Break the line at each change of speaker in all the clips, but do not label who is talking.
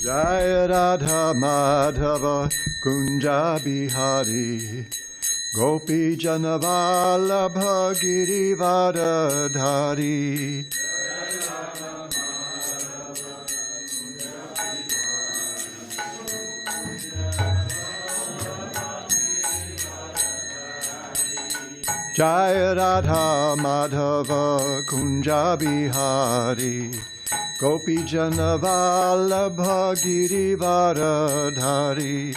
Jaya Radha Madhava Kunja Bihari Gopi Janavalabha Girivardhari Jaya Radha Madhava Kunja Bihari Gopi Janavalabha Girivardhari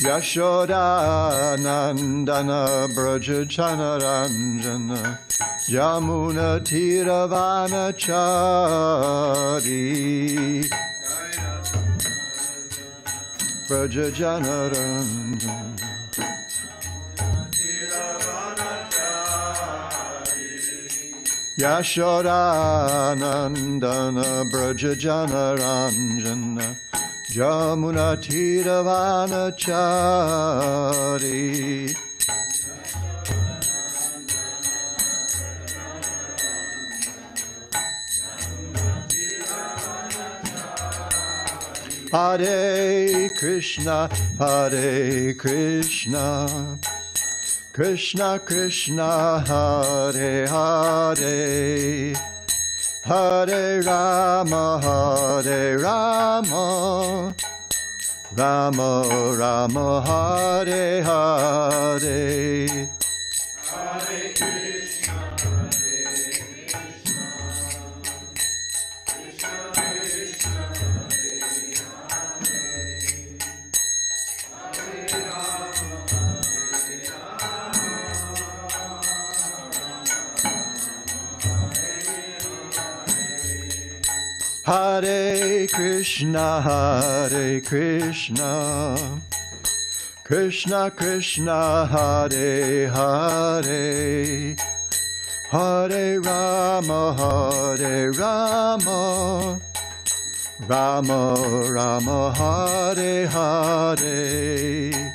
Yashoda Nandana Braja Chanaranjana Yamuna Tiravana Chari Braja Chanaranjana Yashoda Nandana Braja Chanaranjana Jamuna Tiravana Chari Hare Krishna, Hare Krishna, Krishna Krishna, Hare Hare, Hare Rama, Hare Rama, Rama Rama, Hare Hare. Hare Krishna, Hare Krishna, Krishna Krishna, Hare Hare, Hare Rama, Hare Rama, Rama Rama, Hare Hare.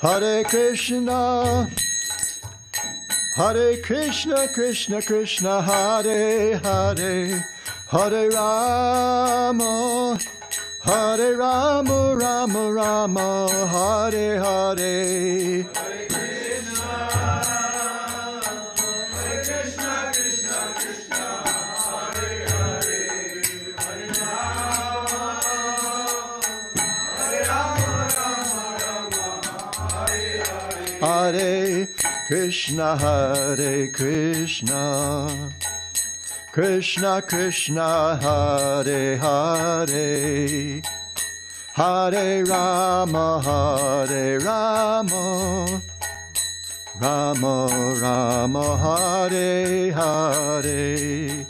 Hare Krishna, Hare Krishna, Krishna Krishna, Hare Hare, Hare Rama, Hare Rama, Rama Rama, Hare Hare. Hare Krishna, Hare Krishna, Krishna Krishna, Hare Hare, Hare Rama, Hare Rama, Rama Rama, Hare Hare.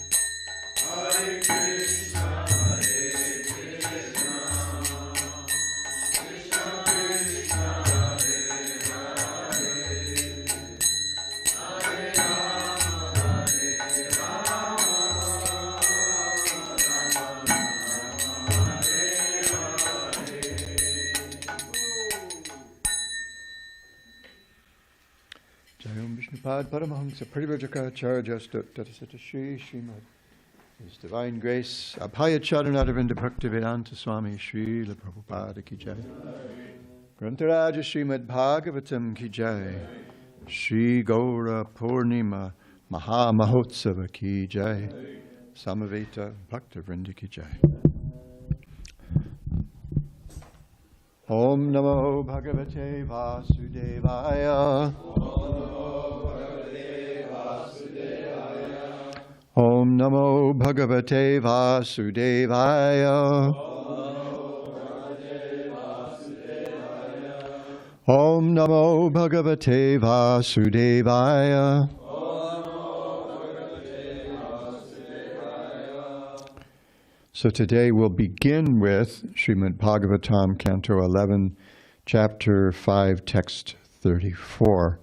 Vishnupad Paramahamsa Parivrajaka Stottasata Shri Srimad His Divine Grace Abhaya Charanaravinda Bhaktivedanta Swami Sri La Prabhupada Ki Jai Grantaraja Srimad Bhagavatam Ki Jai Shri Gaura Purnima Maha Mahotsava Ki Jai Samaveta Bhakta Vrinda Ki Jai. Om Namo Bhagavate Vasudevaya. Om Namo Bhagavate Vasudevaya. Om Namo Bhagavate Vasudevaya. So today we'll begin with Srimad Bhagavatam, Canto 11, Chapter 5, Text 34.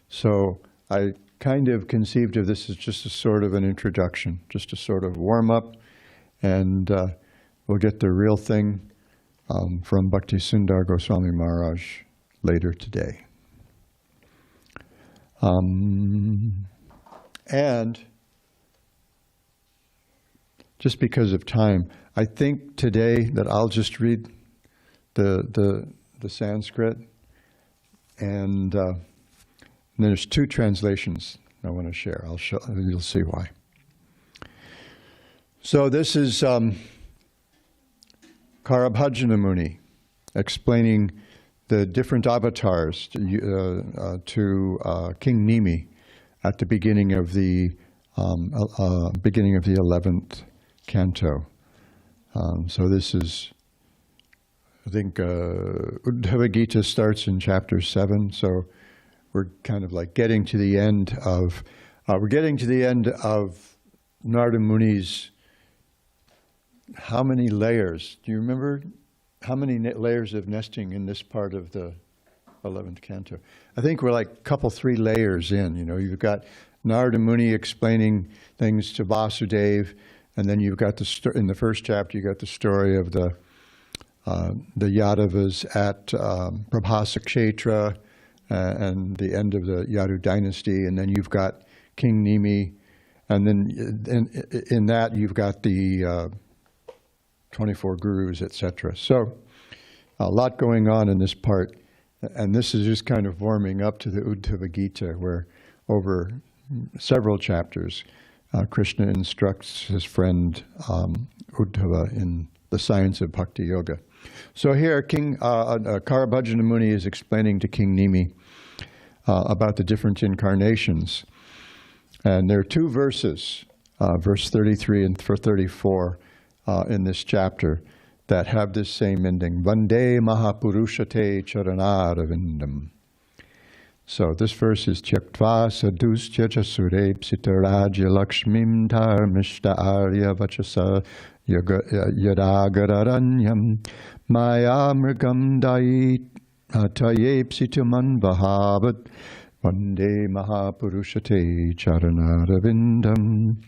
So I kind of conceived of this as just a sort of an introduction, just a sort of warm-up, and we'll get the real thing from Bhakti Sundar Goswami Maharaj later today. And just because of time, I think today that I'll just read the Sanskrit, and there's two translations I want to share. You'll see why. So this is Karabhajana Muni explaining the different avatars to King Nimi at the beginning of the 11th canto. So this is, I think, Uddhava Gita starts in chapter 7. So we're kind of like getting to the end of Narada Muni's. How many layers? Do you remember how many layers of nesting in this part of the 11th canto? I think we're like three layers in. You know, you've got Narada Muni explaining things to Vasudeva, and then you've got in the first chapter you got the story of the Yadavas at Prabhasa Kshetra and the end of the Yadu dynasty, and then you've got King Nimi, and then in that you've got the 24 gurus, etc. So a lot going on in this part, and this is just kind of warming up to the Uddhava Gita, where over several chapters Krishna instructs his friend Uddhava in the science of Bhakti Yoga. So here King Karabhajana Muni is explaining to King Nimi about the different incarnations, and there are two verses, verse 33 and 34, in this chapter that have this same ending. Vande Mahapurushate Charanarvindam. So this verse is Tyaktva Sadhustya Jasure Psitarajya Lakshmim Dharmishta Arya Vachasa Yadagararanyam Maya Mrgam Dait Taye Psitaman Vahavat Vande Mahapurushate Charanarvindam.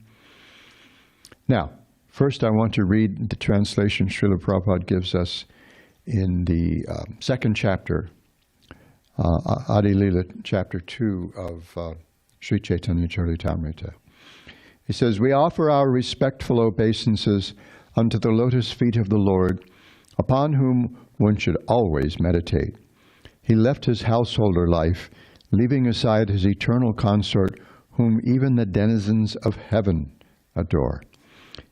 Now, first, I want to read the translation Srila Prabhupada gives us in the second chapter, Adi Lila, chapter 2 of Sri Chaitanya Charitamrita. He says, "We offer our respectful obeisances unto the lotus feet of the Lord, upon whom one should always meditate. He left his householder life, leaving aside his eternal consort, whom even the denizens of heaven adore.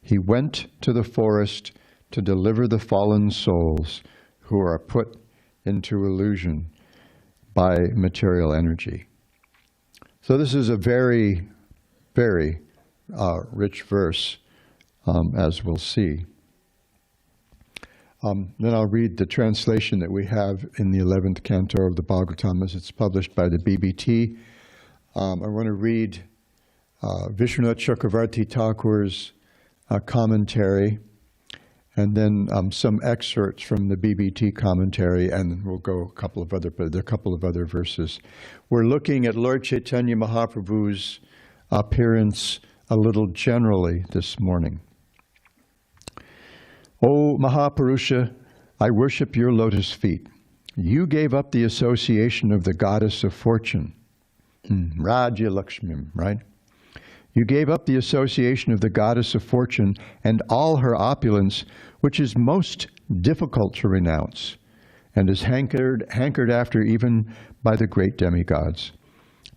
He went to the forest to deliver the fallen souls who are put into illusion by material energy." So this is a very, very rich verse, as we'll see. Then I'll read the translation that we have in the 11th canto of the Bhagavatam as it's published by the BBT. I want to read Vishwanath Chakravarti Thakur's commentary, and then some excerpts from the BBT commentary, and we'll go a couple of other verses. We're looking at Lord Chaitanya Mahaprabhu's appearance a little generally this morning. O Mahapurusha, I worship your lotus feet. You gave up the association of the goddess of fortune, Rajya Lakshmim, right? You gave up the association of the goddess of fortune and all her opulence, which is most difficult to renounce, and is hankered after even by the great demigods.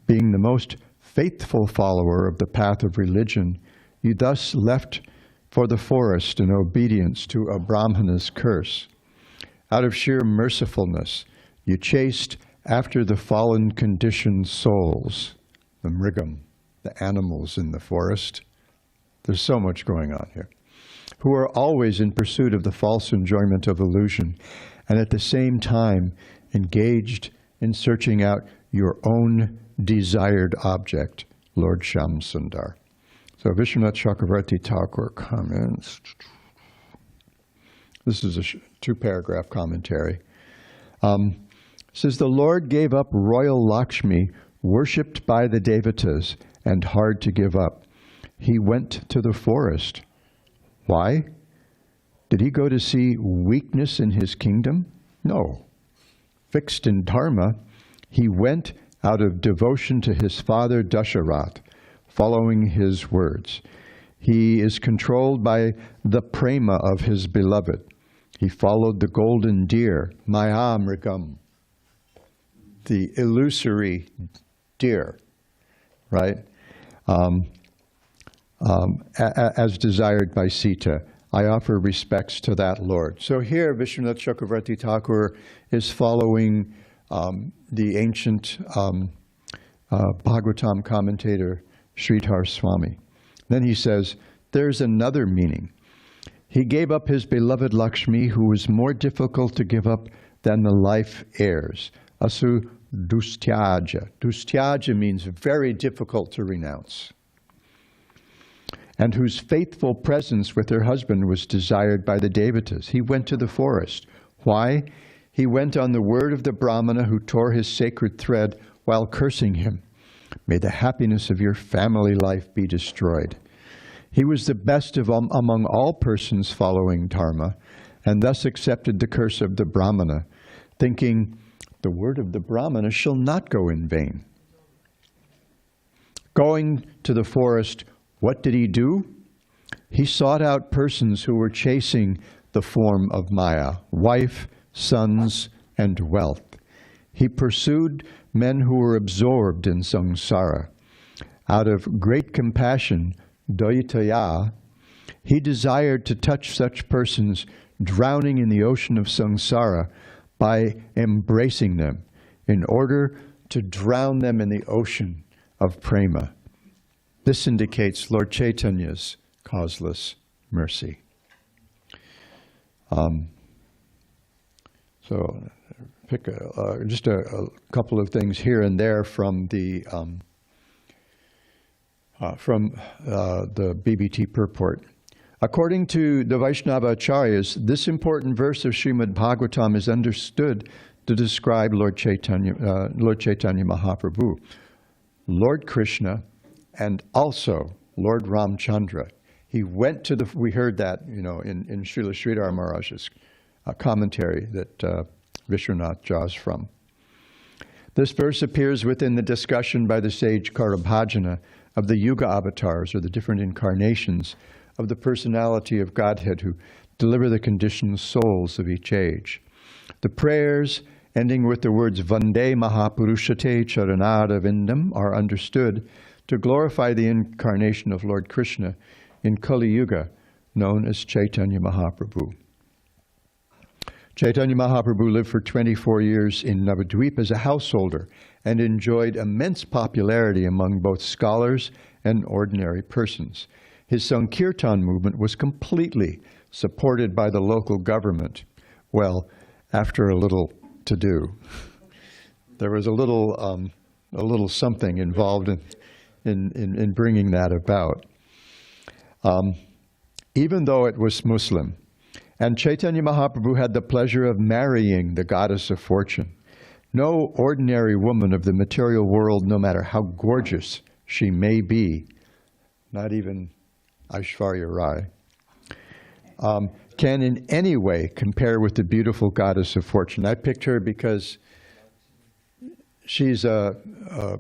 Being the most faithful follower of the path of religion, you thus left for the forest in obedience to a Brahmana's curse. Out of sheer mercifulness, you chased after the fallen conditioned souls, the mrigam, the animals in the forest. There's so much going on here. Who are always in pursuit of the false enjoyment of illusion, and at the same time engaged in searching out your own desired object, Lord Shyam Sundar. So Vishwanath Chakravarti Thakur comments, This is a two-paragraph commentary. Says, the Lord gave up royal Lakshmi, worshipped by the devatas and hard to give up. He went to the forest. Why? Did he go to see weakness in his kingdom? No. Fixed in dharma, he went out of devotion to his father Dasharat, following his words. He is controlled by the prema of his beloved. He followed the golden deer, Maya Mrigam, the illusory deer, right? As desired by Sita. I offer respects to that Lord. So here, Vishwanath Chakravarti Thakur is following the ancient Bhagavatam commentator, Sridhar Swami. Then he says, there's another meaning. He gave up his beloved Lakshmi, who was more difficult to give up than the life heirs. Asu dustyaja. Dustyaja means very difficult to renounce. And whose faithful presence with her husband was desired by the devatas. He went to the forest. Why? He went on the word of the Brahmana who tore his sacred thread while cursing him. May the happiness of your family life be destroyed. He was the best of among all persons following dharma, and thus accepted the curse of the Brahmana, thinking, the word of the Brahmana shall not go in vain. Going to the forest, what did he do? He sought out persons who were chasing the form of Maya, wife, sons, and wealth. He pursued men who were absorbed in samsara. Out of great compassion, Daitaya, he desired to touch such persons drowning in the ocean of samsara by embracing them in order to drown them in the ocean of prema. This indicates Lord Chaitanya's causeless mercy. So pick just a couple of things here and there from the BBT purport. According to the Vaishnava Acharyas, this important verse of Srimad Bhagavatam is understood to describe Lord Chaitanya Mahaprabhu, Lord Krishna, and also Lord Ramchandra. He went to we heard that, in Srila Sridhar Maharaj's commentary that Vishwanath draws from. This verse appears within the discussion by the sage Karabhajana of the Yuga avatars, or the different incarnations of the personality of Godhead who deliver the conditioned souls of each age. The prayers ending with the words Vande Mahapurushate Charanada Vindam are understood to glorify the incarnation of Lord Krishna in Kaliyuga, known as Chaitanya Mahaprabhu. Chaitanya Mahaprabhu lived for 24 years in Navadvip as a householder and enjoyed immense popularity among both scholars and ordinary persons. His Sankirtan movement was completely supported by the local government. Well, after a little to-do. There was a little something involved in bringing that about. Even though it was Muslim, and Chaitanya Mahaprabhu had the pleasure of marrying the goddess of fortune. No ordinary woman of the material world, no matter how gorgeous she may be, not even Aishwarya Rai, can in any way compare with the beautiful goddess of fortune. I picked her because she's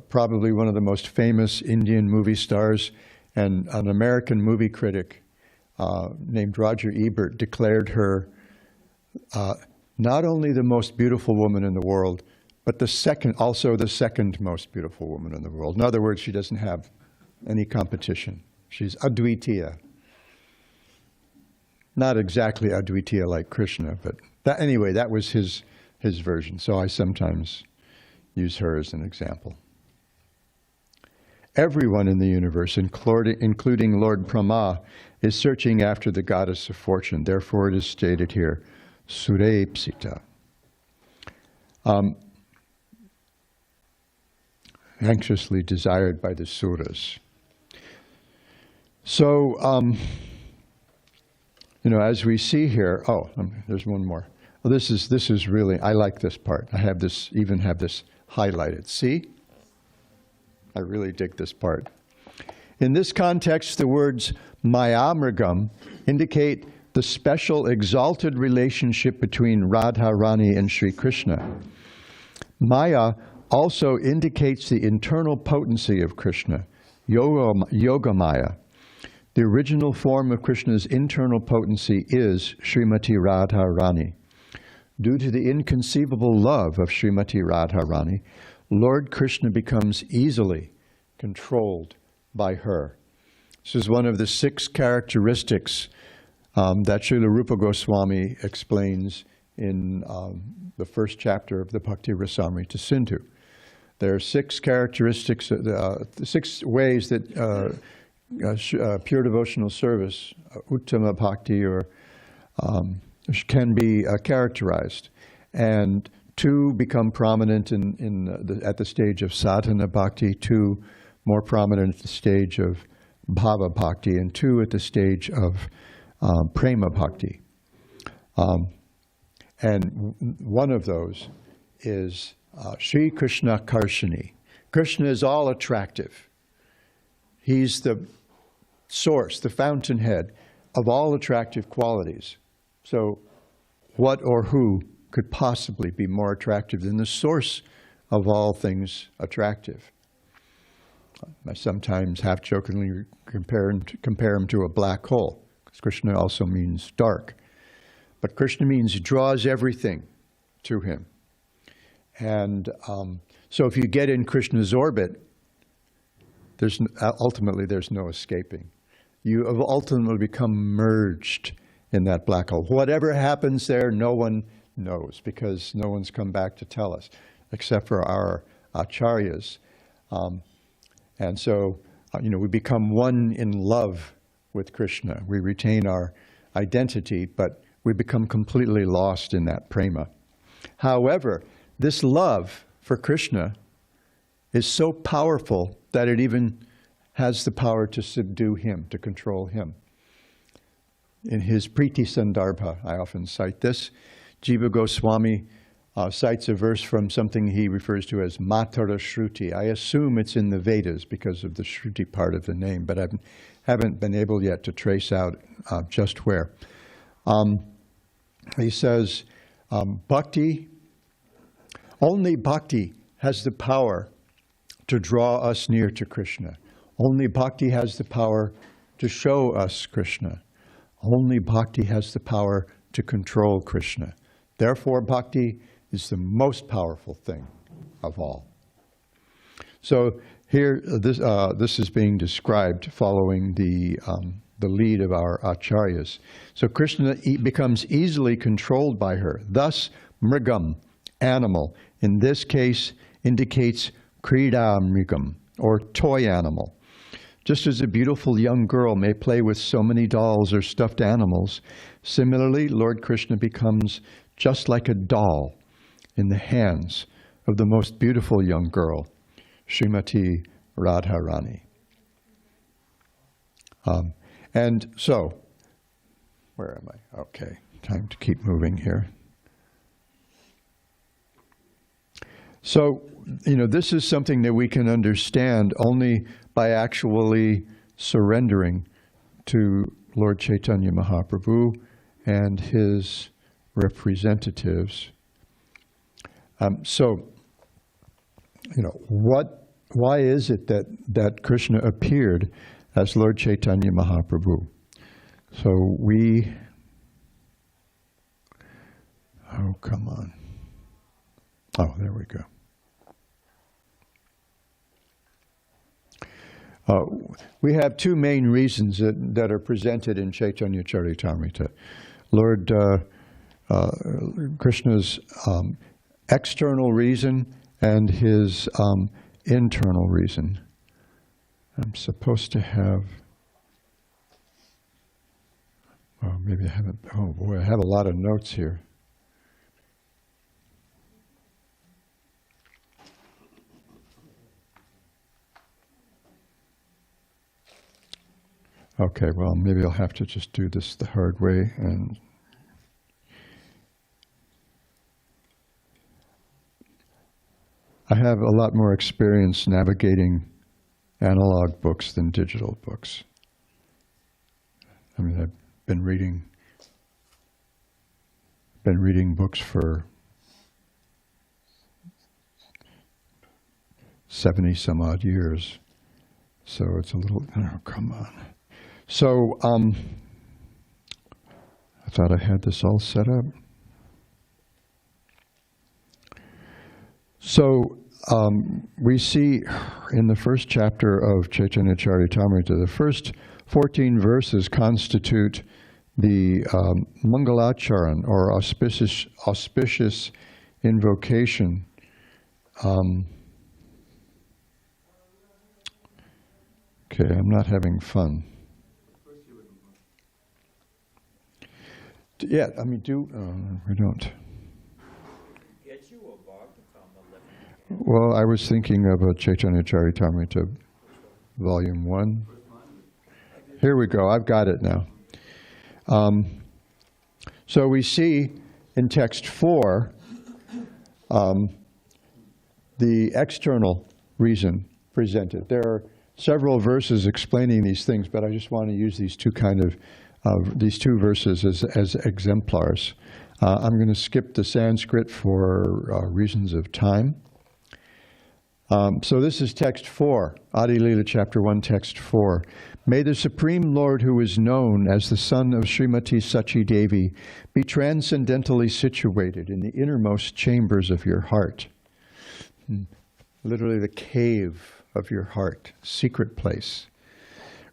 probably one of the most famous Indian movie stars, and an American movie critic named Roger Ebert declared her not only the most beautiful woman in the world, but also the second most beautiful woman in the world. In other words, she doesn't have any competition. She's Advitiya. Not exactly Advitiya like Krishna, but anyway, that was his version. So I sometimes use her as an example. Everyone in the universe, including Lord Brahma, is searching after the goddess of fortune. Therefore, it is stated here, Surepsita. Anxiously desired by the Suras. So, as we see here, there's one more. Well, this is really, I like this part. I have this highlighted. See? I really dig this part. In this context, the words Mayamrigam indicate the special exalted relationship between Radharani and Sri Krishna. Maya also indicates the internal potency of Krishna, Yoga Maya. The original form of Krishna's internal potency is Srimati Radharani. Due to the inconceivable love of Srimati Radharani, Lord Krishna becomes easily controlled by her. This is one of the 6 characteristics that Srila Rupa Goswami explains in the first chapter of the Bhakti Rasamrita Sindhu. There are 6 characteristics, 6 ways that pure devotional service, Uttama Bhakti, or can be characterized. And 2 become prominent at the stage of sadhana bhakti, 2 more prominent at the stage of bhava bhakti, and 2 at the stage of prema bhakti. And one of those is Sri Krishna Karshini. Krishna is all attractive. He's the source, the fountainhead of all attractive qualities. So what or who could possibly be more attractive than the source of all things attractive? I sometimes half-jokingly compare him to a black hole, because Krishna also means dark. But Krishna means he draws everything to him. And so if you get in Krishna's orbit, ultimately there's no escaping. You have ultimately become merged in that black hole. Whatever happens there, no one knows, because no one's come back to tell us, except for our acharyas. And so, we become one in love with Krishna. We retain our identity, but we become completely lost in that prema. However, this love for Krishna is so powerful that it even has the power to subdue him, to control him. In his Priti Sandarbha, I often cite this, Jiva Goswami cites a verse from something he refers to as Matara Shruti. I assume it's in the Vedas because of the Shruti part of the name, but I haven't been able yet to trace out just where. He says, only bhakti has the power to draw us near to Krishna. Only bhakti has the power to show us Krishna. Only bhakti has the power to control Krishna. Therefore, bhakti is the most powerful thing of all. So here, this is being described following the lead of our acharyas. So Krishna becomes easily controlled by her. Thus, mrigam, animal, in this case indicates krida mrigam, or toy animal. Just as a beautiful young girl may play with so many dolls or stuffed animals, similarly, Lord Krishna becomes just like a doll in the hands of the most beautiful young girl, Srimati Radharani. And so, where am I? Okay, time to keep moving here. So, this is something that we can understand only by actually surrendering to Lord Chaitanya Mahaprabhu and his representatives. Why is it that Krishna appeared as Lord Chaitanya Mahaprabhu? So come on. Oh, there we go. We have 2 main reasons that are presented in Chaitanya Charitamrita. Lord Krishna's external reason and his internal reason. I'm supposed to have, maybe I haven't, oh boy, I have a lot of notes here. Okay, well, maybe I'll have to just do this the hard way. And I have a lot more experience navigating analog books than digital books. I mean, I've been reading books for 70 some odd years. So it's a little, oh, come on. So I thought I had this all set up. So we see in the first chapter of Chaitanya Charitamrita, the first 14 verses constitute the Mangalacharan, or auspicious invocation. Okay, I'm not having fun. Yeah, I mean, we don't. Well, I was thinking of a Chaitanya Charitamrita, Volume 1. Here we go, I've got it now. So we see in text 4 the external reason presented. There are several verses explaining these things, but I just want to use these two these two verses as exemplars. I'm going to skip the Sanskrit for reasons of time. So this is text 4, Adi Lila chapter 1, text 4. May the Supreme Lord, who is known as the son of Srimati Sachi Devi, be transcendentally situated in the innermost chambers of your heart. Literally the cave of your heart, secret place.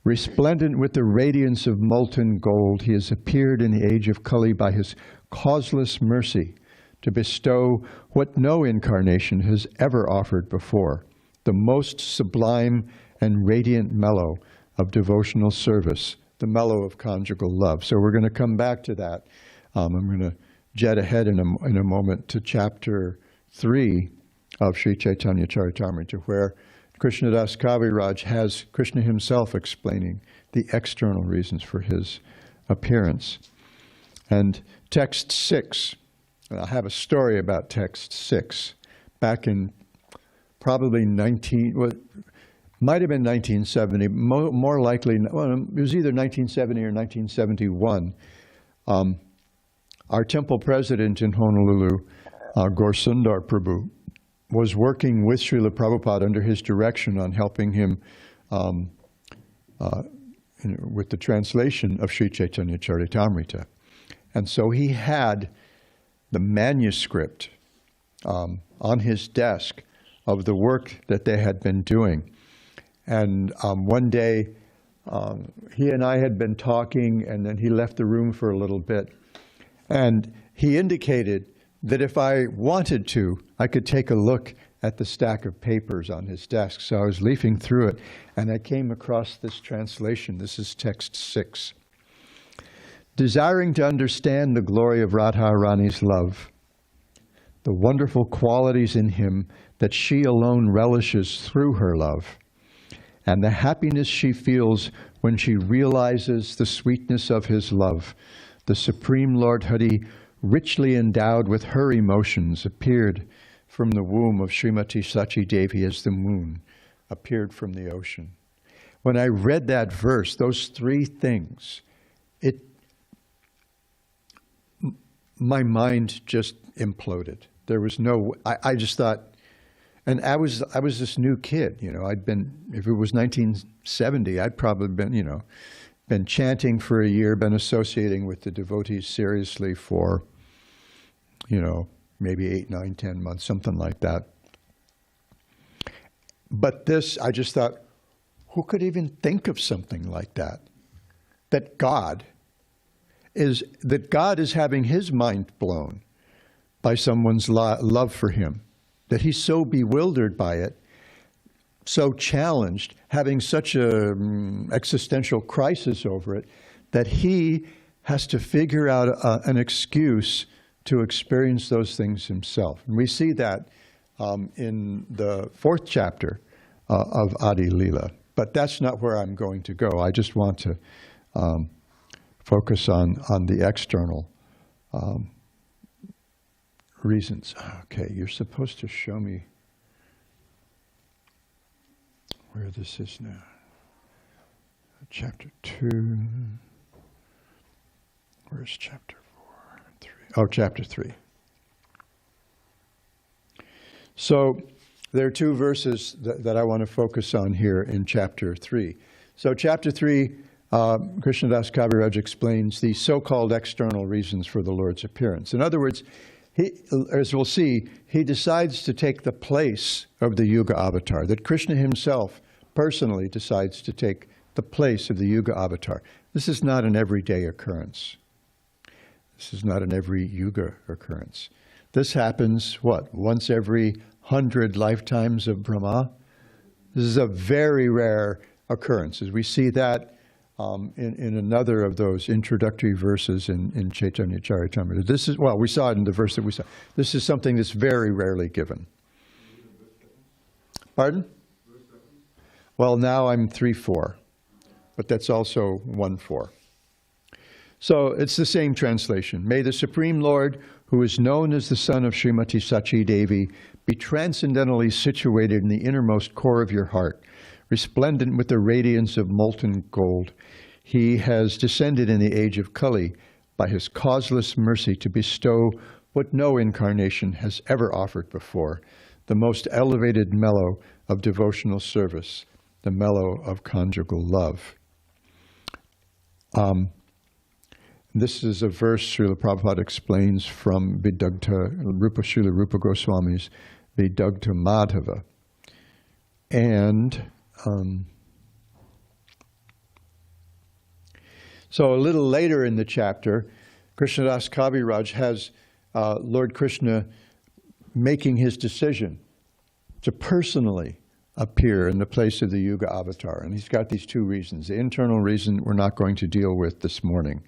Resplendent with the radiance of molten gold, he has appeared in the age of Kali by his causeless mercy to bestow what no incarnation has ever offered before, the most sublime and radiant mellow of devotional service, the mellow of conjugal love. So we're going to come back to that. I'm going to jet ahead in a moment to chapter 3 of Sri Chaitanya Charitamrita, where Krishnadas Kaviraj has Krishna himself explaining the external reasons for his appearance. And text 6, I have a story about text 6, back in probably might have been 1970, more likely, well, it was either 1970 or 1971. Our temple president in Honolulu, Gaurasundar Prabhu, was working with Srila Prabhupada under his direction on helping him with the translation of Sri Chaitanya Charitamrita. And so he had the manuscript on his desk of the work that they had been doing. And one day, he and I had been talking, and then he left the room for a little bit. And he indicated that if I wanted to, I could take a look at the stack of papers on his desk. So I was leafing through it, and I came across this translation. This is text 6. Desiring to understand the glory of Radha Rani's love, the wonderful qualities in him that she alone relishes through her love, and the happiness she feels when she realizes the sweetness of his love, the Supreme Lord Hari, richly endowed with her emotions, appeared from the womb of Srimati Sachi Devi as the moon appeared from the ocean. When I read that verse, those three things, my mind just imploded. There was no, I just thought, and I was this new kid, you know, I'd been, if it was 1970, I'd probably been, you know, been chanting for a year, been associating with the devotees seriously for, you know, maybe 8, 9, 10 months, something like that. But this, I just thought, who could even think of something like that? That God is having his mind blown by someone's love for him, that he's so bewildered by it, so challenged, having such a existential crisis over it, that he has to figure out an excuse to experience those things himself. And we see that in the 4th chapter of Adi Lila. But that's not where I'm going to go. I just want to focus on the external reasons. Okay, you're supposed to show me where this is now. Chapter 2. Where's chapter 4 and 3? Oh, chapter 3. So there are two verses that I want to focus on here in chapter 3. So chapter 3, Krishnadas Kaviraj explains the so-called external reasons for the Lord's appearance. In other words, as we'll see, he decides to take the place of the Yuga avatar, that Krishna himself personally decides to take the place of the Yuga avatar. This is not an everyday occurrence. This is not an every Yuga occurrence. This happens, what, once every 100 lifetimes of Brahma? This is a very rare occurrence, as we see that in another of those introductory verses in Chaitanya Charitamrita. This is, well, we saw it in the verse that we saw. This is something that's very rarely given. Pardon? Well, now I'm 3-4, but that's also 1-4. So it's the same translation. May the Supreme Lord, who is known as the son of Srimati Sachi Devi, be transcendently situated in the innermost core of your heart, resplendent with the radiance of molten gold. He has descended in the age of Kali by his causeless mercy to bestow what no incarnation has ever offered before, the most elevated mellow of devotional service, the mellow of conjugal love. This is a verse Srila Prabhupada explains from Vidagdha, Srila Rupa Goswami's Vidagdha Madhava. And so a little later in the chapter, Krishnadas Kaviraj has Lord Krishna making his decision to personally appear in the place of the Yuga avatar. And he's got these two reasons. The internal reason we're not going to deal with this morning.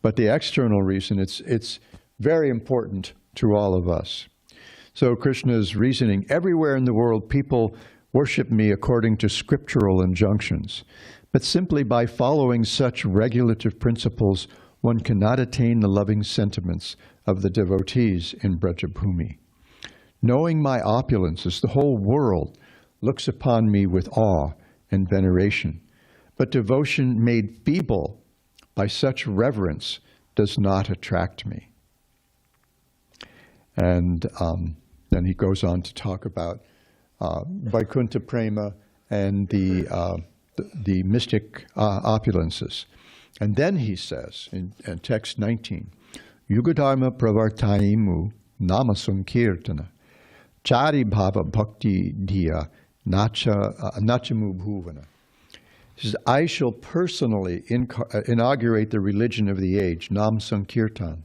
But the external reason, it's very important to all of us. So Krishna's reasoning, everywhere in the world people worship me according to scriptural injunctions. But simply by following such regulative principles, one cannot attain the loving sentiments of the devotees in Brajabhumi. Knowing my opulences, the whole world looks upon me with awe and veneration. But devotion made feeble by such reverence does not attract me. And then he goes on to talk about Vaikuntha Prema and the mystic opulences. And then he says in text 19, Yugadharma pravartanimu nama sankirtana chari bhava bhakti dhiya nachamu bhuvana. He says, I shall personally inaugurate the religion of the age, Nam Sankirtan,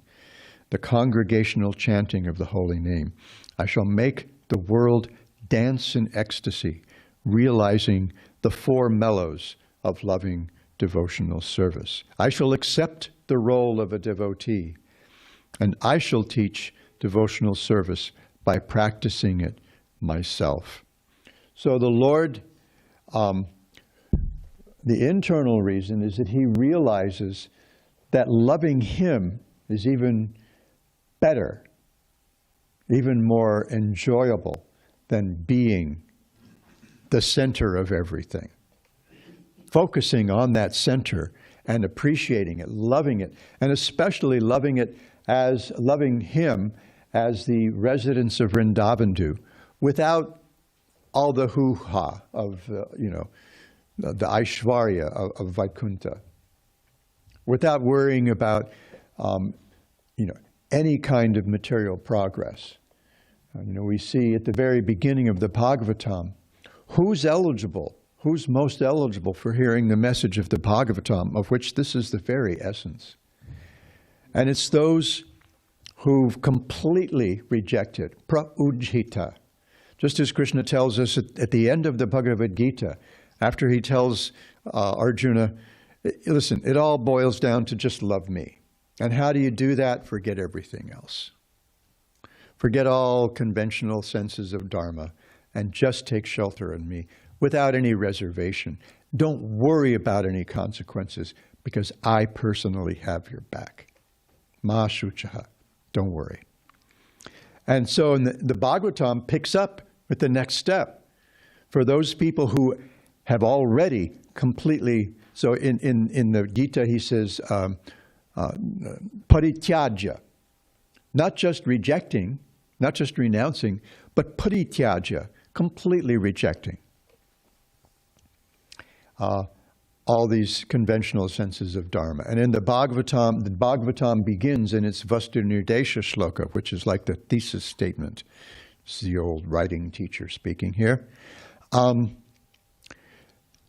the congregational chanting of the holy name. I shall make the world dance in ecstasy, realizing the four mellows of loving devotional service. I shall accept the role of a devotee, and I shall teach devotional service by practicing it myself. So the Lord, the internal reason is that he realizes that loving him is even better, even more enjoyable than being the center of everything. Focusing on that center and appreciating it, loving it, and especially loving him as the residents of Vrindavan do, without all the hoo-ha of, the Aishwarya of Vaikuntha, without worrying about, any kind of material progress. We see at the very beginning of the Bhagavatam, who's most eligible for hearing the message of the Bhagavatam, of which this is the very essence. And it's those who've completely rejected, praujhita. Just as Krishna tells us at the end of the Bhagavad Gita, after he tells Arjuna, listen, it all boils down to just love me. And how do you do that? Forget everything else. Forget all conventional senses of Dharma and just take shelter in me. without any reservation. Don't worry about any consequences because I personally have your back. Ma shuchaha. Don't worry. And so the Bhagavatam picks up with the next step. For those people who have already completely, so in the Gita he says, parityaja, not just rejecting, not just renouncing, but parityaja, completely rejecting all these conventional senses of Dharma. And in the Bhagavatam begins in its Vastu-nirdesha shloka, which is like the thesis statement. This is the old writing teacher speaking here.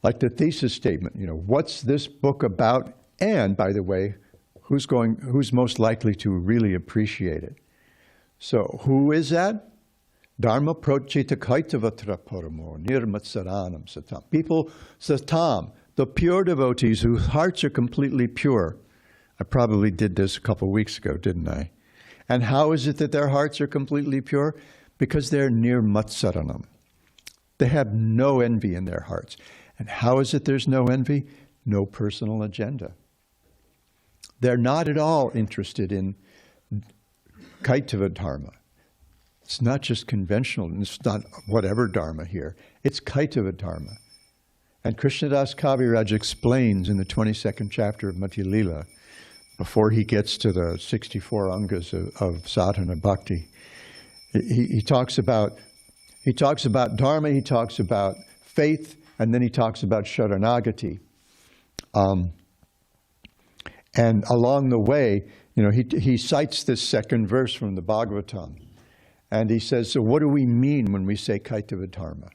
Like the thesis statement, what's this book about? And, by the way, who's most likely to really appreciate it? So, who is that? Dharma prochita kaitavatra paramo nirmatsaranam satam. People, satam, the pure devotees whose hearts are completely pure. I probably did this a couple weeks ago, didn't I? And how is it that their hearts are completely pure? Because they're nirmatsaranam. They have no envy in their hearts. And how is it there's no envy? No personal agenda. They're not at all interested in Kaitava Dharma. It's not just conventional, it's not whatever Dharma here. It's Kaitava Dharma. And Krishnadas Kaviraj explains in the 22nd chapter of Mati Lila, before he gets to the 64 angas of sadhana bhakti, he talks about Dharma, he talks about faith, and then he talks about Sharanagati. And along the way, he cites this second verse from the Bhagavatam. And he says, so what do we mean when we say Kaitava Dharma?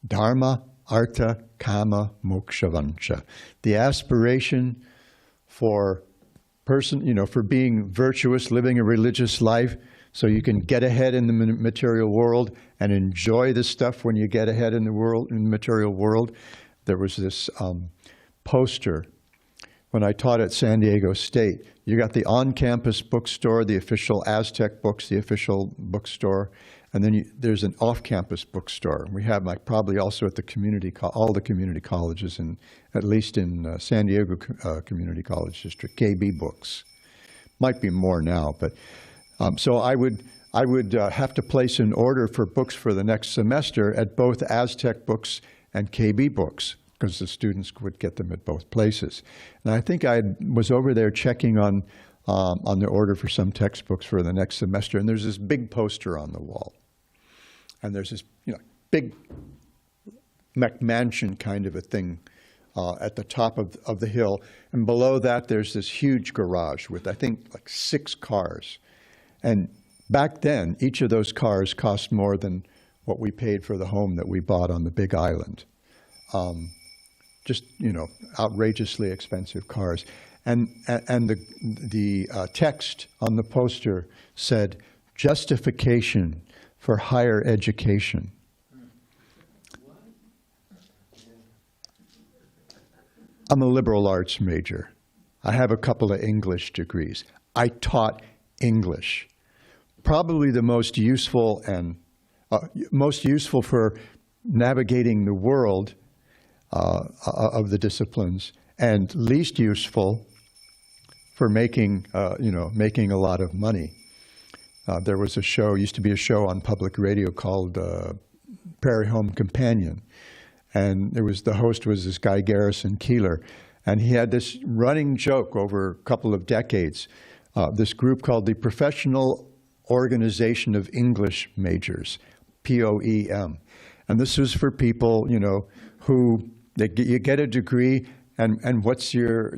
Dharma, Artha, Kama, Moksha, Vancha. The aspiration for for being virtuous, living a religious life, so you can get ahead in the material world and enjoy the stuff when you get ahead in the material world. There was this poster when I taught at San Diego State. You got the on-campus bookstore, the official Aztec books, the official bookstore, and then there's an off-campus bookstore. We have probably also at the all the community colleges, at least in San Diego Community College District, KB Books. Might be more now, but so I would have to place an order for books for the next semester at both Aztec Books and KB Books, because the students would get them at both places. And I think I was over there checking on the order for some textbooks for the next semester, and there's this big poster on the wall. And there's this big McMansion kind of a thing at the top of the hill. And below that, there's this huge garage with, I think, like 6 cars. And back then, each of those cars cost more than what we paid for the home that we bought on the Big Island. Just, outrageously expensive cars. And the text on the poster said, justification for higher education. I'm a liberal arts major. I have a couple of English degrees. I taught English. Probably the most useful for navigating the world of the disciplines, and least useful for making a lot of money. There was used to be a show on public radio called Prairie Home Companion, and the host was this guy Garrison Keillor, and he had this running joke over a couple of decades. This group called the Professional Organization of English Majors, POEM, and this was for people who you get a degree, and what's your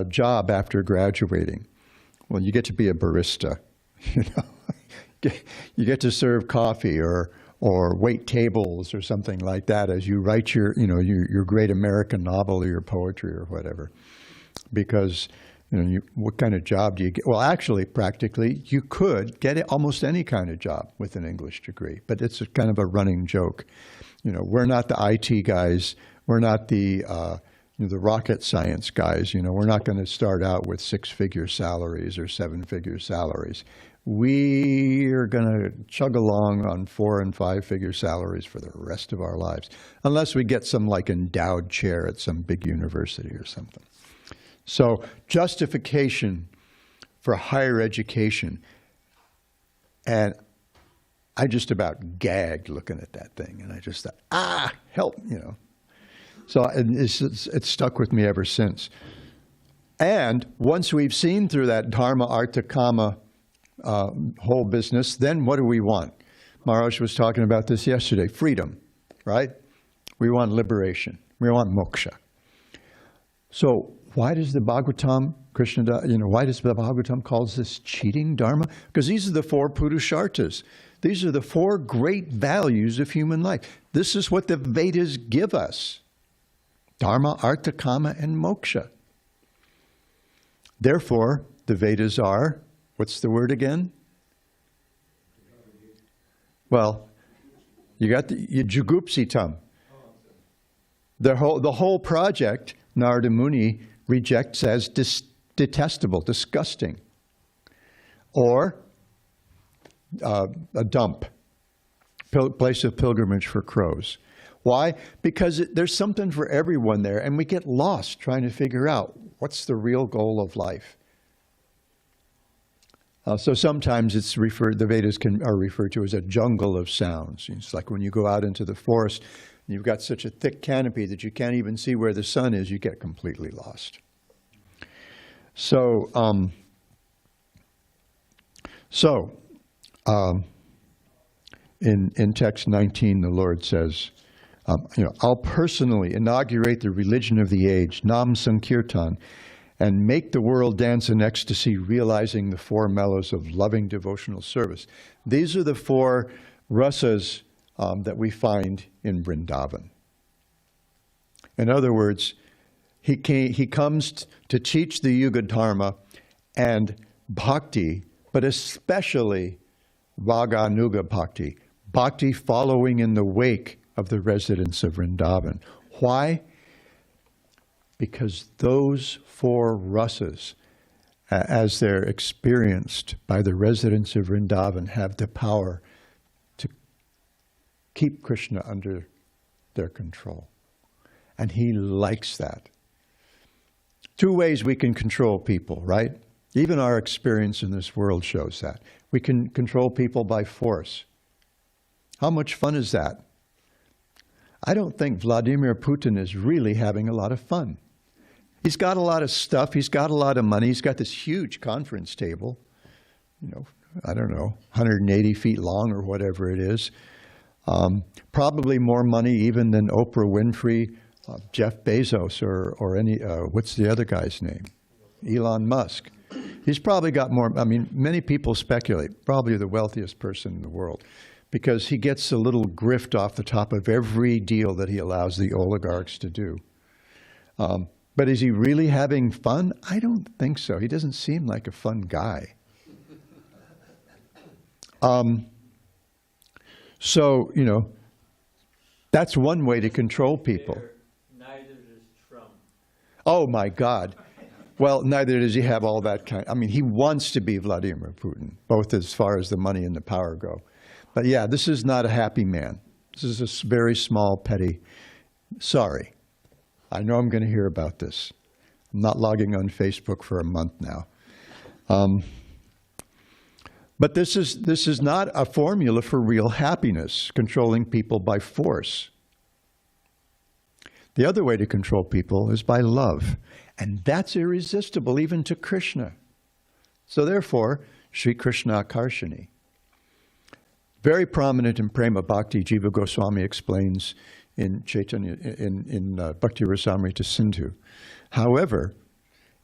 job after graduating? Well, you get to be a barista. You get to serve coffee or wait tables or something like that as you write your great American novel or your poetry or whatever. Because what kind of job do you get? Well, actually, practically, you could get almost any kind of job with an English degree, but it's kind of a running joke. We're not the IT guys. We're not the rocket science guys. We're not going to start out with 6-figure salaries or 7-figure salaries. we are going to chug along on 4- and 5-figure salaries for the rest of our lives, unless we get some like endowed chair at some big university or something. So justification for higher education, and I just about gagged looking at that thing, and I just thought, help, So it's stuck with me ever since. And once we've seen through that dharma, artha, kama whole business, then what do we want? Maharaj was talking about this yesterday, freedom, right? We want liberation. We want moksha. So why does the Bhagavatam, why does the Bhagavatam calls this cheating dharma? Because these are the 4 purusharthas. These are the 4 great values of human life. This is what the Vedas give us. Dharma, artha, kama, and moksha. Therefore, the Vedas are, what's the word again? Well, you got the jugupsitam. The whole project, Narada Muni rejects as detestable, disgusting, or a dump, place of pilgrimage for crows. Why? Because there's something for everyone there, and we get lost trying to figure out what's the real goal of life. So sometimes the Vedas are referred to as a jungle of sounds. It's like when you go out into the forest, and you've got such a thick canopy that you can't even see where the sun is, you get completely lost. So, in text 19, the Lord says, I'll personally inaugurate the religion of the age, Nam Sankirtan, and make the world dance in ecstasy, realizing the 4 mellows of loving devotional service. These are the 4 rasas that we find in Vrindavan. In other words, he comes to teach the Yuga Dharma and Bhakti, but especially Vaganuga Bhakti, Bhakti following in the wake of the residents of Vrindavan. Why? Because those 4 rasas, as they're experienced by the residents of Vrindavan, have the power to keep Krishna under their control. And he likes that. 2 ways we can control people, right? Even our experience in this world shows that. We can control people by force. How much fun is that? I don't think Vladimir Putin is really having a lot of fun. He's got a lot of stuff. He's got a lot of money. He's got this huge conference table, I don't know, 180 feet long or whatever it is. Probably more money even than Oprah Winfrey, Jeff Bezos, or any, what's the other guy's name? Elon Musk. He's probably got more, many people speculate, probably the wealthiest person in the world, because he gets a little grift off the top of every deal that he allows the oligarchs to do. But is he really having fun? I don't think so. He doesn't seem like a fun guy. So, that's one way to control people.
Neither does Trump.
Oh, my God. Well, neither does he have all that kind. He wants to be Vladimir Putin, both as far as the money and the power go. But yeah, this is not a happy man. This is a very small, petty. Sorry. I know I'm going to hear about this. I'm not logging on Facebook for a month now. But this is not a formula for real happiness, controlling people by force. The other way to control people is by love. And that's irresistible even to Krishna. So therefore, Sri Krishna Karshani. Very prominent in Prema Bhakti, Jiva Goswami explains in Chaitanya, in Bhakti Rasamrita Sindhu. However,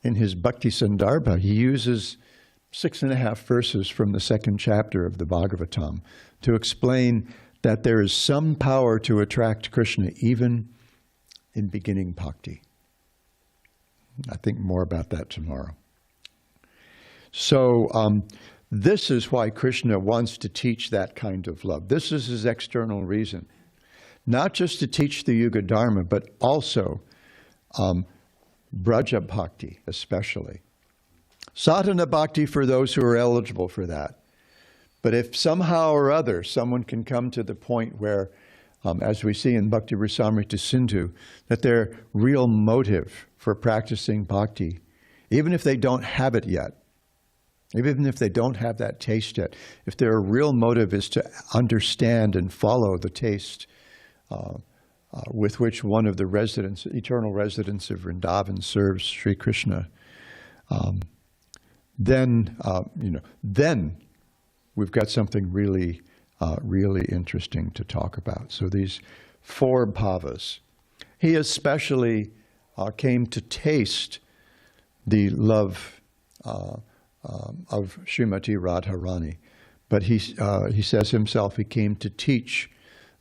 in his Bhakti Sandarbha, he uses 6.5 verses from the 2nd chapter of the Bhagavatam to explain that there is some power to attract Krishna even in beginning bhakti. I think more about that tomorrow. So this is why Krishna wants to teach that kind of love. This is his external reason. Not just to teach the Yuga Dharma, but also Braja Bhakti especially. Sadhana Bhakti for those who are eligible for that. But if somehow or other someone can come to the point where, as we see in Bhakti Rasamrita Sindhu, that their real motive for practicing bhakti, even if they don't have it yet, even if they don't have that taste yet, if their real motive is to understand and follow the taste with which one of the residents, eternal residents of Vrindavan serves Sri Krishna, then we've got something really, really interesting to talk about. So these 4 bhavas. He especially came to taste the love of Srimati Radharani, but he says himself he came to teach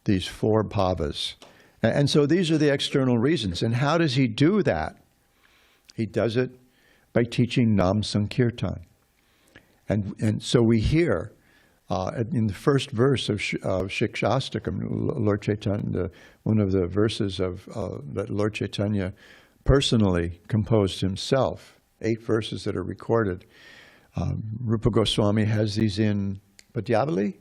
these 4 bhavas. And so these are the external reasons. And how does he do that? He does it by teaching Nam Sankirtan. And so we hear in the first verse of Shikshastakam, Lord Chaitanya, one of the verses of that Lord Chaitanya personally composed himself, 8 verses that are recorded. Rupa Goswami has these in Padyavali,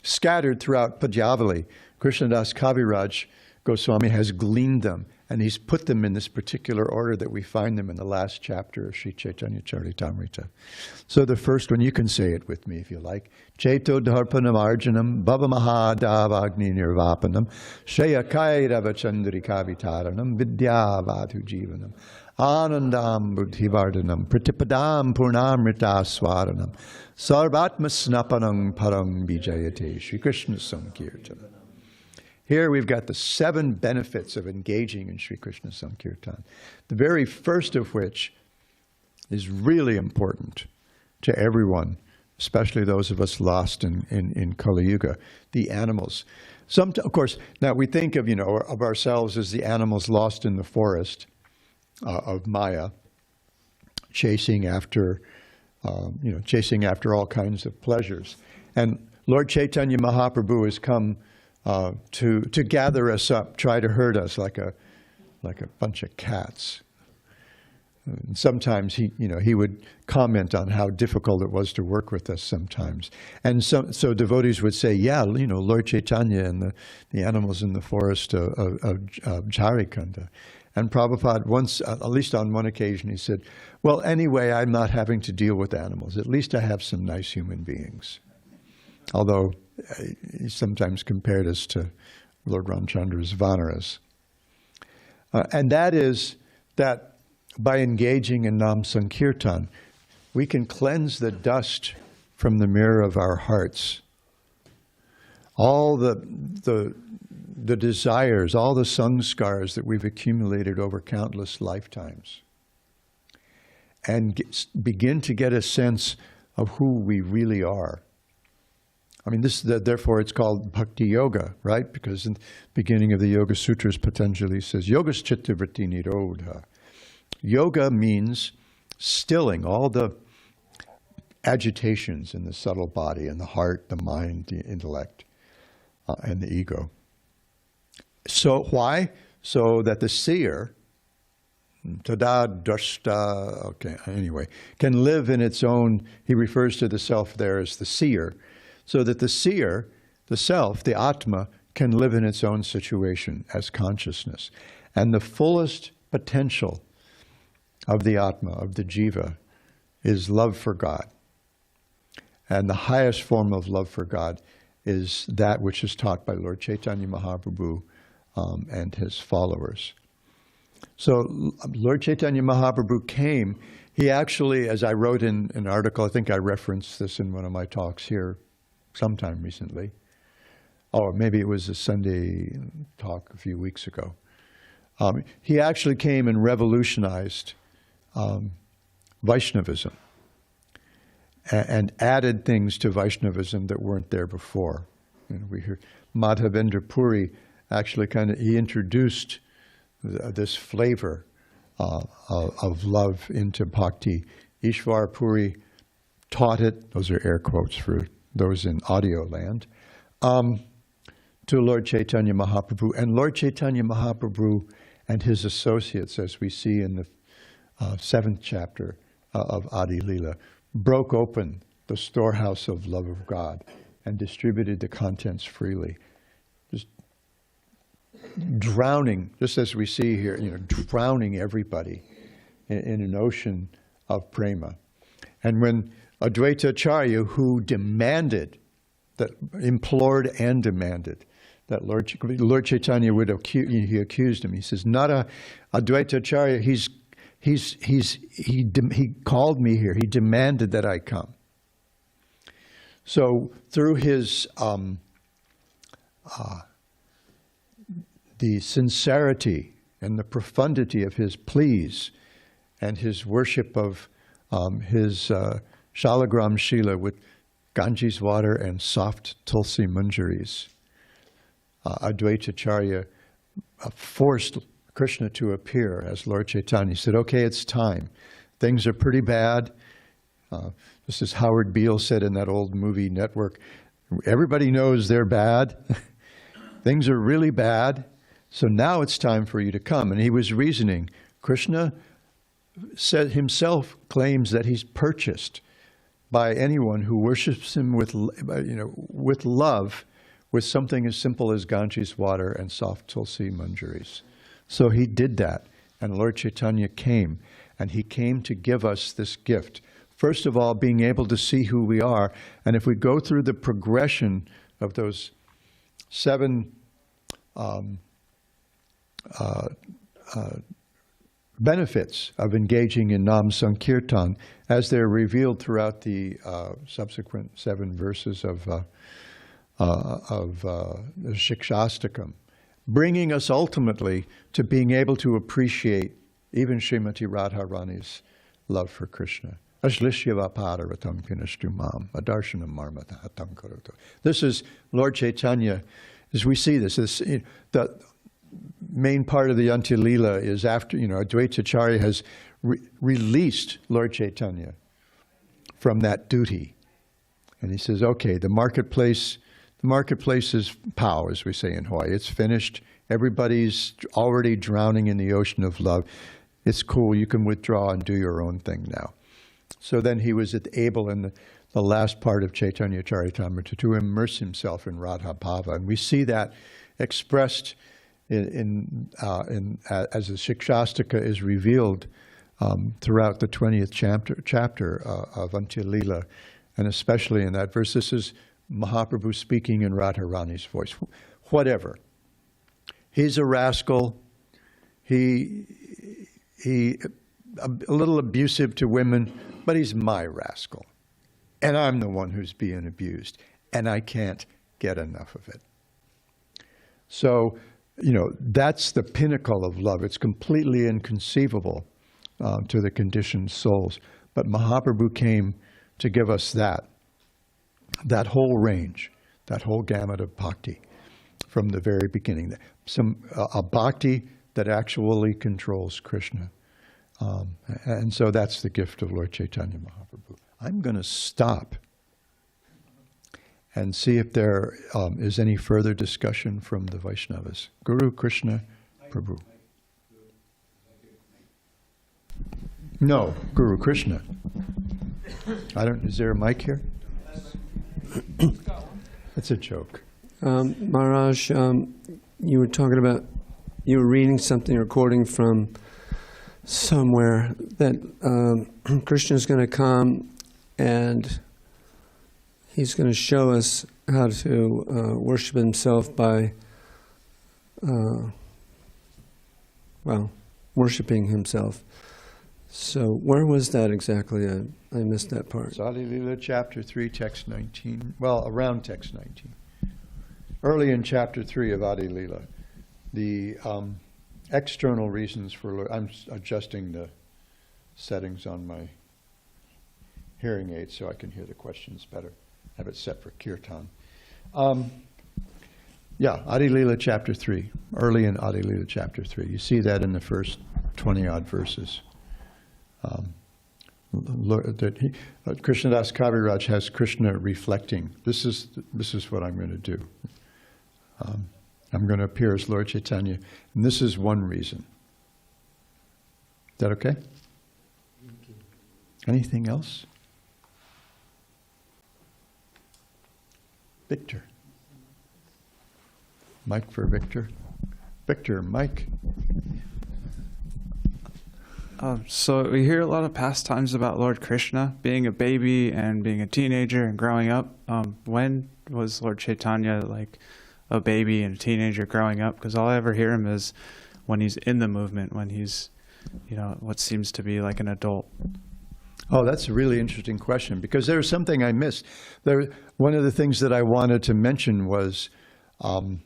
scattered throughout Padyavali. Krishnadas Kaviraj Goswami has gleaned them, and he's put them in this particular order that we find them in the last chapter of Sri Chaitanya Charitamrita. So the first one, you can say it with me if you like. Cheto dharpanam arjanam bhava mahadavagni nirvapanam shayakairava chandrikavitaranam vidyavadhu jivanam anandam buddhivardhanam pratipadam purnamrita swaranam sarvatma snapanam parang bijayate Shri Krishna Sankirtanam. Here we've got the 7 benefits of engaging in Sri Krishna Sankirtan. The very first of which is really important to everyone, especially those of us lost in Kaliyuga, the animals. Of course, now we think of ourselves as the animals lost in the forest of Maya, chasing after all kinds of pleasures. And Lord Chaitanya Mahaprabhu has come to gather us up, try to herd us like a bunch of cats. And sometimes he would comment on how difficult it was to work with us sometimes. And so devotees would say, yeah, Lord Chaitanya and the animals in the forest of Jharikanda. And Prabhupada once, at least on one occasion, he said, well, anyway, I'm not having to deal with animals. At least I have some nice human beings. Although he sometimes compared us to Lord Ramchandra's Vanaras. And that is that by engaging in Nam Sankirtan, we can cleanse the dust from the mirror of our hearts. All the desires, all the samskars that we've accumulated over countless lifetimes. And begin to get a sense of who we really are. I mean, therefore it's called Bhakti Yoga, right? Because in the beginning of the Yoga Sutras, Patanjali says, Yogas Chitta Vritti Nirodha. Yoga means stilling all the agitations in the subtle body, in the heart, the mind, the intellect, and the ego. So why? So that the seer, tada drashta, okay, anyway, can live in its own, he refers to the self there as the seer, so that the seer, the self, the Atma, can live in its own situation as consciousness. And the fullest potential of the Atma, of the Jiva, is love for God. And the highest form of love for God is that which is taught by Lord Chaitanya Mahaprabhu and his followers. So Lord Chaitanya Mahaprabhu came, he actually, as I wrote in an article, I think I referenced this in one of my talks here sometime recently, or maybe it was a Sunday talk a few weeks ago. He actually came and revolutionized Vaishnavism and added things to Vaishnavism that weren't there before. We hear Madhavendra Puri actually he introduced this flavor of love into bhakti. Ishvar Puri taught it, those are air quotes for those in audio land, to Lord Chaitanya Mahaprabhu. And Lord Chaitanya Mahaprabhu and his associates, as we see in the 7th chapter of Adi Lila, broke open the storehouse of love of God, and distributed the contents freely. Just drowning, just as we see here, drowning everybody in an ocean of prema. And when Advaita Acharya, who demanded, that implored and demanded, that Lord Chaitanya would he accused him. He says, not Advaita Acharya, he called me here. He demanded that I come. So through his the sincerity and the profundity of his pleas and his worship of his Shalagram Shila with Ganges water and soft Tulsi Manjaris, Advaita Acharya forced Krishna to appear as Lord Chaitanya. He said, okay, it's time. Things are pretty bad. Just as Howard Beale said in that old movie Network, everybody knows they're bad. Things are really bad. So now it's time for you to come. And he was reasoning. Krishna said himself, claims that he's purchased by anyone who worships him with love, with something as simple as Ganges water and soft Tulsi Manjaris. So he did that, and Lord Chaitanya came, and he came to give us this gift. First of all, being able to see who we are, and if we go through the progression of those 7 benefits of engaging in Nam Sankirtan, as they're revealed throughout the subsequent 7 verses of the Shikshastakam, bringing us ultimately to being able to appreciate even Srimati Radharani's love for Krishna. Ashlishyavapadaratam pinashtumam adarshana marmatahatam karoto. This is Lord Chaitanya, as we see this, the main part of the Antya-lila is after, Advaita Acharya has released Lord Chaitanya from that duty. And he says, okay, the marketplace is pow, as we say in Hawaii. It's finished. Everybody's already drowning in the ocean of love. It's cool. You can withdraw and do your own thing now. So then he was able in the last part of Chaitanya Charitamrita to immerse himself in Radha Bhava. And we see that expressed as the Shikshastaka is revealed throughout the 20th chapter of Antya-lila, and especially in that verse. This is Mahaprabhu speaking in Radharani's voice. Whatever. He's a rascal. He a little abusive to women, but he's my rascal. And I'm the one who's being abused. And I can't get enough of it. So, that's the pinnacle of love. It's completely inconceivable to the conditioned souls. But Mahaprabhu came to give us that whole range, that whole gamut of bhakti from the very beginning. A bhakti that actually controls Krishna. And so that's the gift of Lord Chaitanya Mahaprabhu. I'm going to stop and see if there is any further discussion from the Vaishnavas. Guru Krishna Prabhu. No, Guru Krishna. Is there a mic here? It's a joke.
Maharaj, you were talking about, you were reading something, recording from somewhere that Krishna's going to come and he's going to show us how to worship himself by, worshiping himself. So where was that exactly? I missed that part.
It's Adi Lila, chapter 3, text 19. Well, around text 19. Early in chapter 3 of Adi Lila. The external reasons for... I'm adjusting the settings on my hearing aid so I can hear the questions better. Have it set for kirtan. Adi Lila chapter 3. Early in Adi Lila chapter 3. You see that in the first 20-odd verses. Krishnadas Kaviraj has Krishna reflecting. This is what I'm going to do. I'm going to appear as Lord Chaitanya, and this is one reason. Is that okay? Anything else? Victor. Mike for Victor. Victor, Mike.
So we hear a lot of pastimes about Lord Krishna being a baby and being a teenager and growing up. When was Lord Chaitanya like a baby and a teenager growing up? Because all I ever hear him is when he's in the movement, when he's, what seems to be like an adult.
Oh, that's a really interesting question, because there's something I missed. One of the things that I wanted to mention was part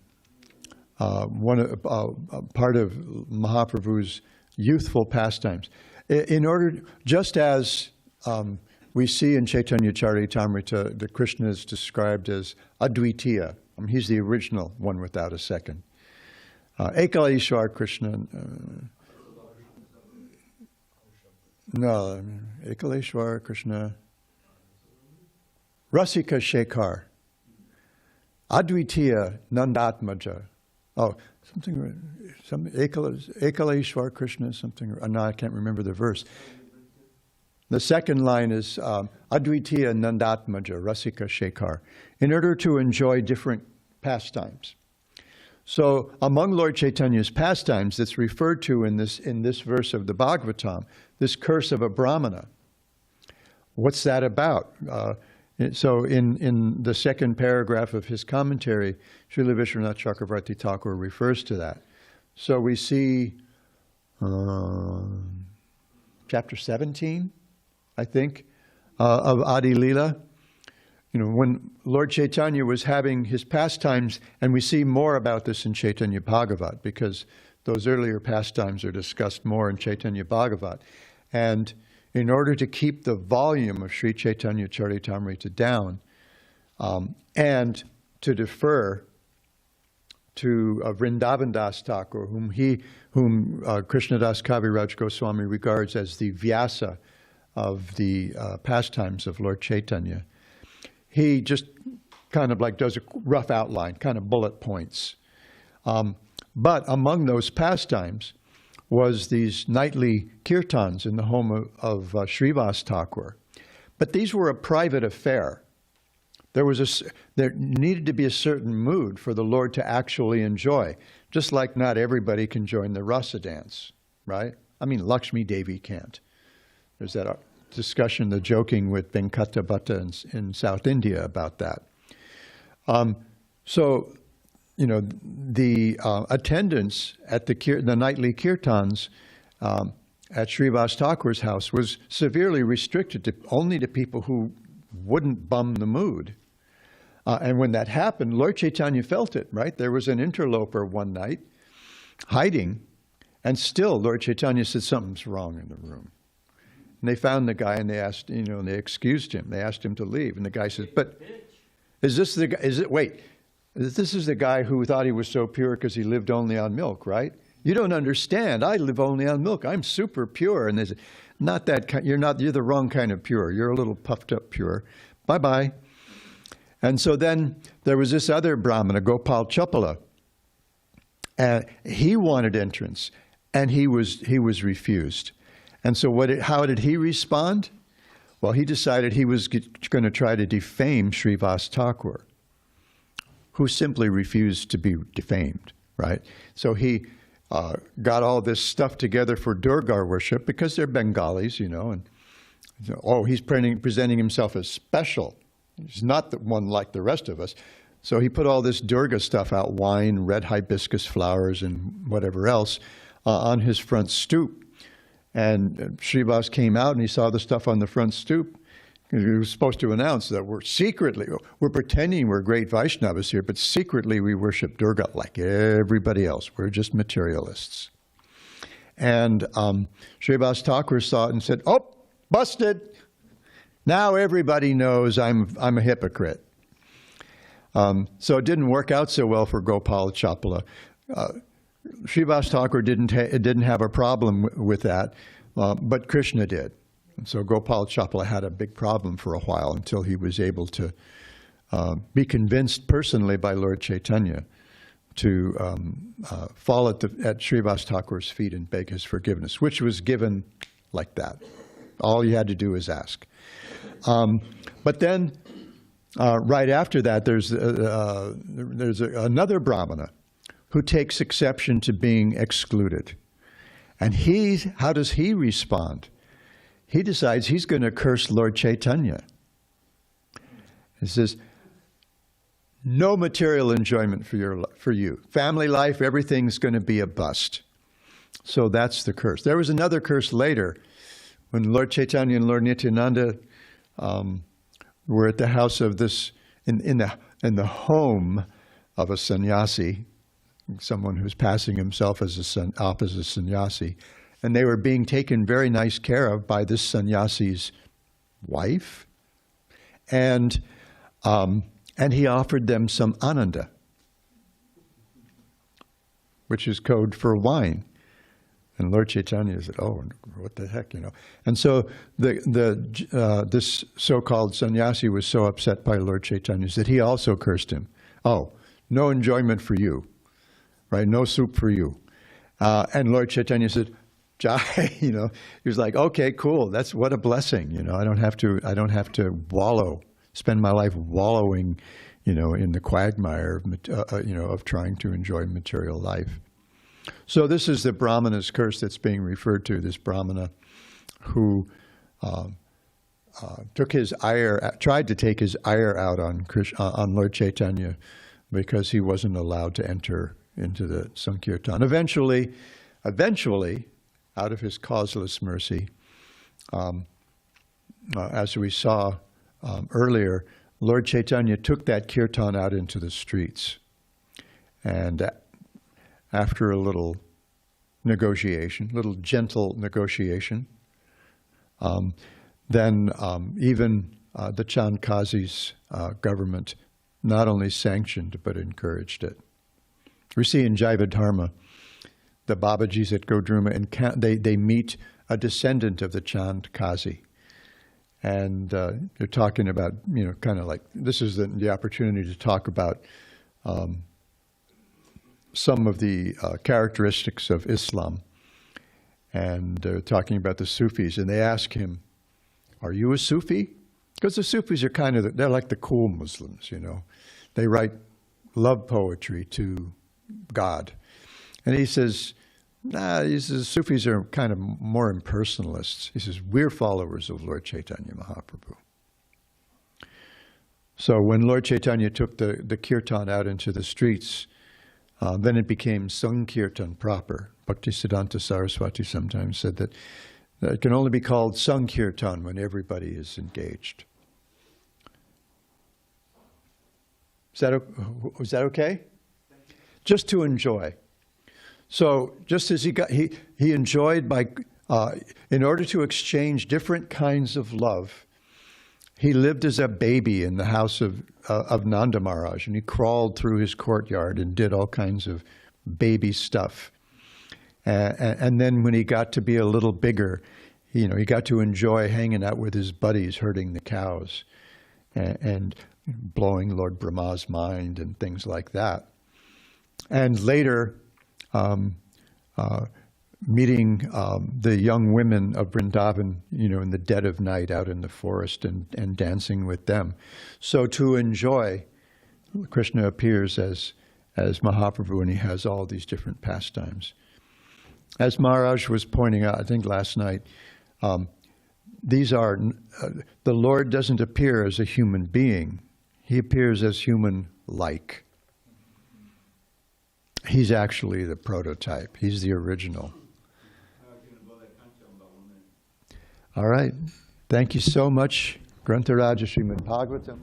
of Mahaprabhu's youthful pastimes. Just as we see in Chaitanya Charitamrita that Krishna is described as Advitiya. He's the original one without a second. Ekala Ishwar Krishna. Ekala Ishwar Krishna. Rasika Shekhar. Advitiya Nandatmaja. Ekala Ishwar Krishna, something. No, I can't remember the verse. The second line is Advitiya Nandatmaja, Rasika Shekhar, in order to enjoy different pastimes. So among Lord Chaitanya's pastimes that's referred to in this verse of the Bhagavatam, this curse of a Brahmana, what's that about? So in the second paragraph of his commentary, Srila Vishwanath Chakravarti Thakur refers to that. So we see chapter 17, I think, of Adi Lila. When Lord Chaitanya was having his pastimes, and we see more about this in Chaitanya Bhagavat, because those earlier pastimes are discussed more in Chaitanya Bhagavat. And in order to keep the volume of Sri Chaitanya Charitamrita down, and to defer to Vrindavan Das Thakur, whom Krishnadas Kaviraj Goswami regards as the Vyasa of the pastimes of Lord Chaitanya, he just kind of like does a rough outline, kind of bullet points. But among those pastimes was these nightly kirtans in the home of Srivas Thakur. But these were a private affair. There needed to be a certain mood for the Lord to actually enjoy, just like not everybody can join the rasa dance, right? Lakshmi Devi can't. There's that discussion, the joking with Venkata Bhatta in South India about that. The attendance at the nightly kirtans at Srivas Thakur's house was severely restricted only to people who wouldn't bum the mood. And when that happened, Lord Chaitanya felt it, right? There was an interloper one night hiding, and still Lord Chaitanya said something's wrong in the room. And they found the guy, and they asked, and they excused him. They asked him to leave, and the guy says, "But is this the guy? This is the guy who thought he was so pure because he lived only on milk, right? You don't understand. I live only on milk. I'm super pure." And they said, "Not that kind. You're the wrong kind of pure. You're a little puffed up pure. Bye-bye." And so then there was this other Brahmana, Gopal Chapala, and he wanted entrance, and he was refused. And so how did he respond? Well, he decided he was going to try to defame Srivas Thakur, who simply refused to be defamed, right? So he got all this stuff together for Durga worship, because they're Bengalis, and he's presenting himself as special. He's not the one like the rest of us. So he put all this Durga stuff out, wine, red hibiscus flowers, and whatever else, on his front stoop. And Srivas came out, and he saw the stuff on the front stoop. He was supposed to announce that we're pretending we're great Vaishnavas here, but secretly we worship Durga like everybody else. We're just materialists. And Srivas Thakur saw it and said, "Oh, busted. Now everybody knows I'm a hypocrite." So it didn't work out so well for Gopal Chapala. Srivas Thakur didn't have a problem with that, but Krishna did. And so Gopal Chapala had a big problem for a while, until he was able to be convinced personally by Lord Chaitanya to fall at Srivas Thakur's feet and beg his forgiveness, which was given like that. All you had to do was ask. But then right after that, there's another Brahmana who takes exception to being excluded. And how does he respond? He decides he's going to curse Lord Chaitanya. He says, no material enjoyment for you. Family life, everything's going to be a bust. So that's the curse. There was another curse later when Lord Chaitanya and Lord Nityananda were at the house of this, in the home of a sannyasi, someone who's passing himself as off as a sannyasi, and they were being taken very nice care of by this sannyasi's wife, and he offered them some ananda, which is code for wine. And Lord Chaitanya said, "Oh, what the heck, you know?" And so this so-called sannyasi was so upset by Lord Chaitanya that he also cursed him. Oh, no enjoyment for you, right? No soup for you. And Lord Chaitanya said, "Jai," you know. He was like, "Okay, cool. That's what a blessing, you know. I don't have to spend my life wallowing, you know, in the quagmire of trying to enjoy material life." So this is the Brahmana's curse that's being referred to, this Brahmana who tried to take his ire out on Lord Chaitanya because he wasn't allowed to enter into the Sankirtan. Eventually, out of his causeless mercy, as we saw earlier, Lord Chaitanya took that kirtan out into the streets. And after a little gentle negotiation, then even the Chand Kazi's government not only sanctioned but encouraged it. We see in Jaiva Dharma, the Babajis at Godruma, and they meet a descendant of the Chand Kazi. And you're talking about, you know, kind of like, this is the opportunity to talk about some of the characteristics of Islam. And they're talking about the Sufis, and they ask him, "Are you a Sufi?" Because the Sufis are they're like the cool Muslims, you know. They write love poetry to God. And he says, Sufis are kind of more impersonalists. He says, "We're followers of Lord Chaitanya Mahaprabhu." So when Lord Chaitanya took the kirtan out into the streets, then it became Sankirtan proper. Bhaktisiddhanta Saraswati sometimes said that it can only be called Sankirtan when everybody is engaged. Was that okay? Just to enjoy. So just as he enjoyed by, in order to exchange different kinds of love, he lived as a baby in the house of Nanda Maharaj, and he crawled through his courtyard and did all kinds of baby stuff. And then when he got to be a little bigger, you know, he got to enjoy hanging out with his buddies, herding the cows, and blowing Lord Brahma's mind and things like that. And later, meeting the young women of Vrindavan, you know, in the dead of night out in the forest and dancing with them. So to enjoy, Krishna appears as Mahaprabhu, and he has all these different pastimes. As Maharaj was pointing out, I think last night, these are, the Lord doesn't appear as a human being. He appears as human-like. He's actually the prototype. He's the original. All right. Thank you so much. Grantha Raja Srimad Bhagavatam.